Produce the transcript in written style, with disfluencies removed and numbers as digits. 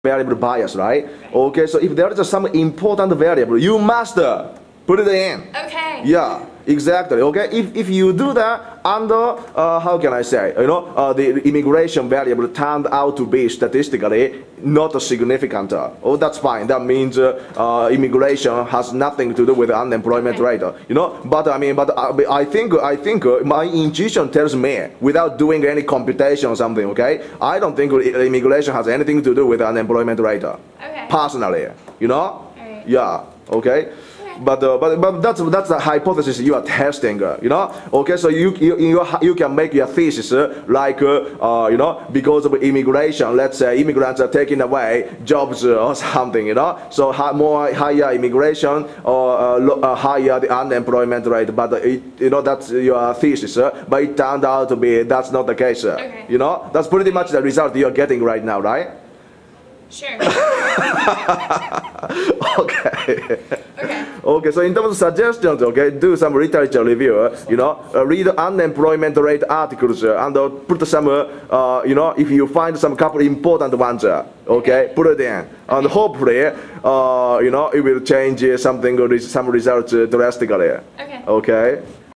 variable bias, right? Okay, so if there is some important variable, you must put it in. Okay. Yeah, exactly. Okay, if you do that under how can I say, the immigration variable turned out to be statistically not significant. Oh, that's fine. That means immigration has nothing to do with unemployment rate. But I think my intuition tells me, without doing any computation or something. Okay, I don't think immigration has anything to do with unemployment rate. Okay. Personally, Right. yeah. Okay. But that's the hypothesis you are testing, Okay, so you can make your thesis because of immigration. Let's say immigrants are taking away jobs or something, So higher immigration or higher the unemployment rate. But that's your thesis. But it turned out to be that's not the case. Okay. That's pretty much the result you're getting right now, right? Sure. Okay. Okay. Okay, so in terms of suggestions, okay, do some literature review, read unemployment rate articles and put some, if you find some couple important ones, okay, put it in. And hopefully, it will change some results drastically. Okay. Okay.